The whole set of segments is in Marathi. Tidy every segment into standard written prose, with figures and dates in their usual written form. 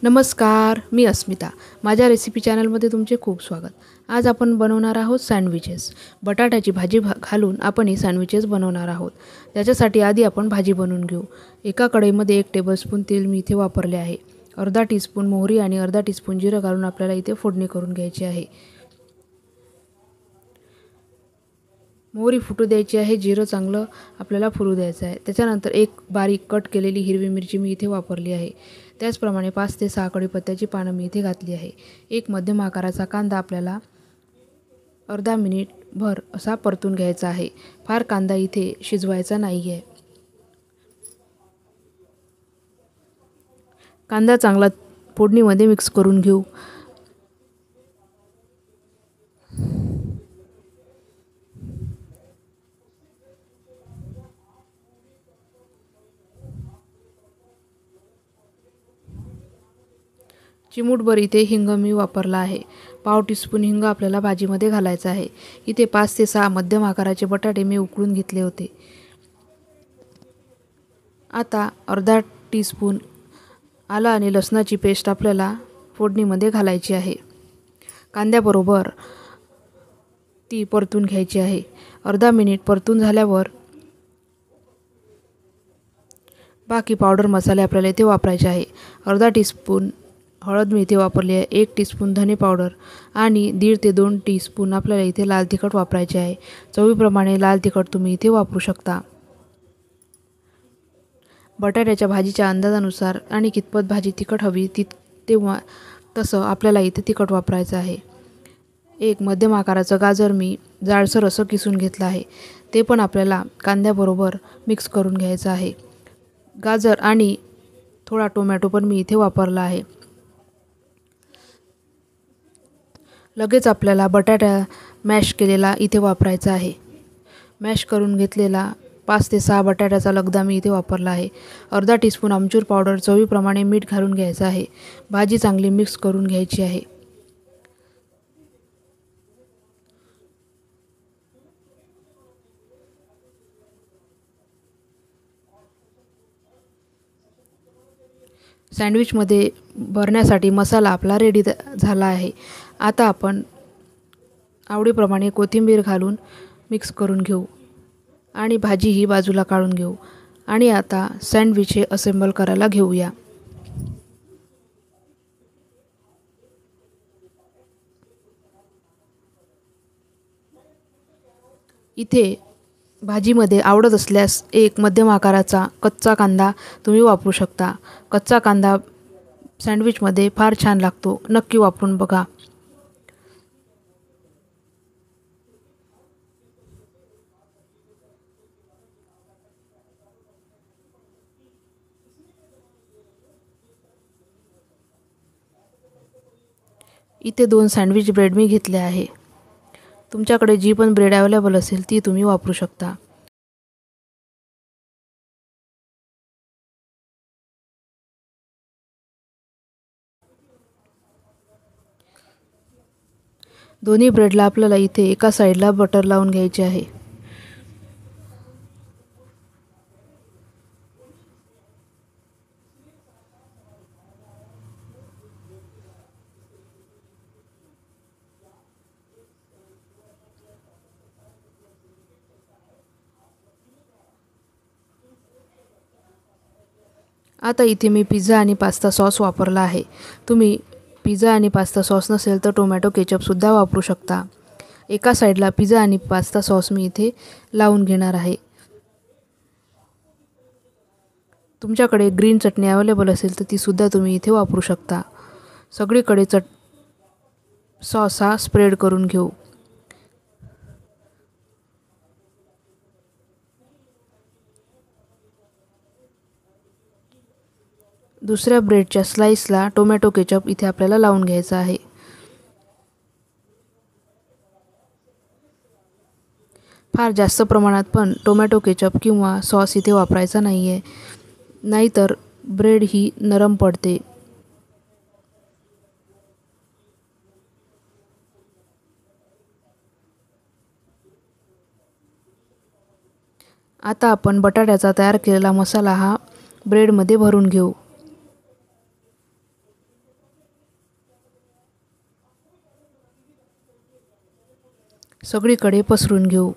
नमस्कार, मी अस्मिता. माझ्या रेसिपी चॅनलमध्ये तुमचे खूप स्वागत. आज आपण बनवणार आहोत सँडविचेस. बटाट्याची भाजी घालून आपण ही सँडविचेस बनवणार आहोत. त्याच्यासाठी आधी आपण भाजी बनवून घेऊ. एका कढईमध्ये 1 टेबलस्पून तेल मी इथे वापरले आहे. अर्धा टीस्पून मोहरी आणि अर्धा टीस्पून जिरं घालून आपल्याला इथे फोडणी करून घ्यायची आहे. मोहरी फुटू द्यायची आहे, जिरं चांगलं आपल्याला फुलू द्यायचं आहे. त्याच्यानंतर एक बारीक कट केलेली हिरवी मिरची मी इथे वापरली आहे. त्याचप्रमाणे 5 ते 6 कढीपत्त्याची पानं मी इथे घातली आहे. एक मध्यम आकाराचा कांदा आपल्याला अर्धा मिनिटभर असा परतून घ्यायचा आहे. फार कांदा इथे शिजवायचा नाही आहे. कांदा चांगला फोडणीमध्ये मिक्स करून घेऊ. चिमूटभर इथे हिंग मी वापरला आहे. पाव टीस्पून हिंग आपल्याला भाजीमध्ये घालायचा आहे. इथे 5 ते 6 मध्यम आकाराचे बटाटे मी उकळून घेतले होते. आता अर्धा टीस्पून आलं आणि लसणाची पेस्ट आपल्याला फोडणीमध्ये घालायची आहे. कांद्याबरोबर ती परतून घ्यायची आहे. अर्धा मिनिट परतून झाल्यावर बाकी पावडर मसाले आपल्याला इथे वापरायचे आहे. अर्धा टीस्पून हळद मी इथे वापरली आहे. 1 टीस्पून धने पावडर आणि 1.5 ते 2 टीस्पून आपल्याला इथे लाल तिखट वापरायचे आहे. चवीप्रमाणे लाल तिखट तुम्ही इथे वापरू शकता. बटाट्याच्या भाजीच्या अंदाजानुसार आणि कितपत भाजी तिखट हवी तेव्हा तसं आपल्याला इथे तिखट वापरायचं आहे. एक मध्यम आकाराचं गाजर मी जाडसर असं किसून घेतलं आहे. ते पण आपल्याला कांद्याबरोबर मिक्स करून घ्यायचं आहे. गाजर आणि थोडा टोमॅटो पण मी इथे वापरला आहे. लगेच आपल्याला बटाटा मॅश केलेला इथे वापरायचा आहे. मॅश करून घेतलेला 5 ते 6 बटाट्याचा लगदा मी इथे वापरला आहे. अर्धा टीस्पून आमचूर पावडर, चवीप्रमाणे मीठ घालून घ्यायचं आहे. भाजी चांगली मिक्स करून घ्यायची आहे. सँडविचमध्ये भरण्यासाठी मसाला आपला रेडी झाला आहे. आता आपण आवडीप्रमाणे कोथिंबीर घालून मिक्स करून घेऊ आणि भाजी ही बाजूला काढून घेऊ आणि आता सँडविच हे असेंबल करायला घेऊया. इथे भाजीमध्ये आवडत असल्यास एक मध्यम आकाराचा कच्चा कांदा तुम्ही वापरू शकता. कच्चा कांदा सँडविचमध्ये फार छान लागतो. नक्की वापरून बघा. इथे 2 सँडविच ब्रेड मी घेतले आहे. तुमच्याकडे जी पण ब्रेड अवेलेबल असेल ती तुम्ही वापरू शकता. दोन्ही ब्रेडला आपल्याला इथे एका साईडला बटर लावून घ्यायचे आहे. आता इथे मी पिझ्झा आणि पास्ता सॉस वापरला आहे. तुम्ही पिझ्झा आणि पास्ता सॉस नसेल तर टोमॅटो केचपसुद्धा वापरू शकता. एका साईडला पिझ्झा आणि पास्ता सॉस मी इथे लावून घेणार आहे. तुमच्याकडे ग्रीन चटणी अवेलेबल असेल तर तीसुद्धा तुम्ही इथे वापरू शकता. सगळीकडे सॉस हा स्प्रेड करून घेऊ. दुसऱ्या ब्रेडच्या स्लाइसला टोमॅटो केचप इथे आपल्याला लावून घ्यायचा आहे. फार जास्त प्रमाणात पण टोमॅटो केचप किंवा सॉस इथे वापरायचा नाही आहे, नाहीतर ब्रेड ही नरम पडते. आता आपण बटाट्याचा तयार केलेला मसाला हा ब्रेडमध्ये भरून घेऊ. सगळीकडे पसरून घेऊ.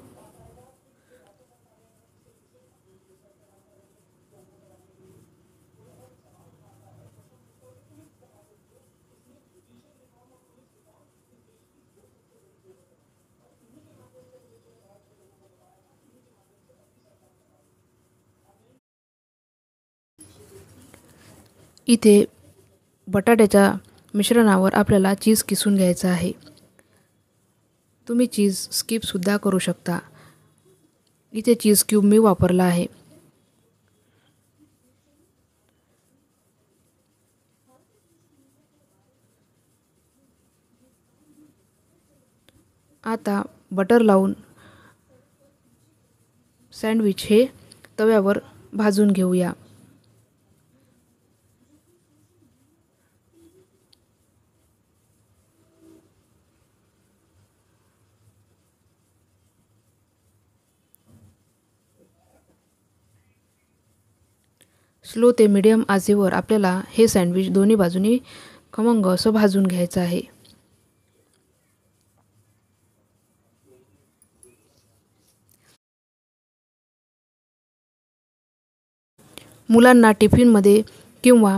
इथे बटाट्याच्या मिश्रणावर आपल्याला चीज किसून घ्यायचं आहे. तुम्ही चीज स्किपसुद्धा करू शकता. इथे चीज क्यूब मी वापरला आहे. आता बटर लावून सँडविच हे तव्यावर भाजून घेऊया. स्लो ते मीडियम आचेवर आपल्याला हे सँडविच दोन्ही बाजूनी खमंग असं भाजून घ्यायचं आहे. मुलांना टिफिनमध्ये किंवा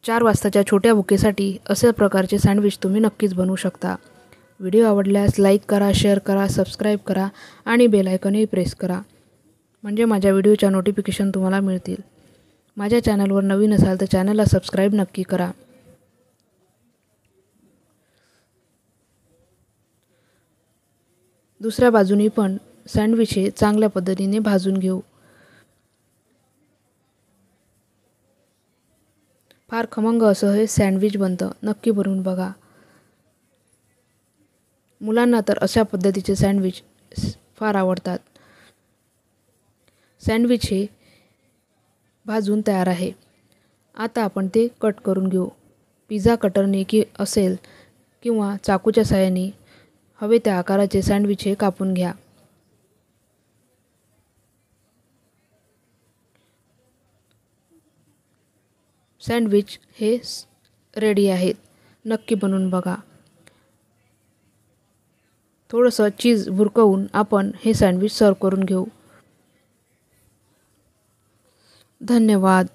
4 वाजताच्या छोट्या भुकेसाठी अशा प्रकारचे सँडविच तुम्ही नक्कीच बनवू शकता. व्हिडिओ आवडल्यास लाईक करा, शेअर करा, सबस्क्राईब करा आणि बेल आयकॉनही प्रेस करा. म्हणजे माझ्या व्हिडिओच्या नोटिफिकेशन तुम्हाला मिळतील. माझ्या चॅनलवर नवीन असाल तर चॅनलला सबस्क्राईब नक्की करा. दुसऱ्या बाजूनी पण सँडविच हे चांगल्या पद्धतीने भाजून घेऊ. फार खमंग असं हे सँडविच बनतं. नक्की बनवून बघा. मुलांना तर अशा पद्धतीचे सँडविच फार आवडतात. सँडविच हे भाजून तयार आहे. आता आपण ते कट करून घेऊ. पिझ्झा कटरने असेल किंवा चाकूच्या साहाय्याने हवे त्या आकाराचे सँडविच हे कापून घ्या. सँडविच हे रेडी आहेत. नक्की बनवून बघा. थोडंसं चीज भुरकवून आपण हे सँडविच सर्व करून घेऊ. धन्यवाद.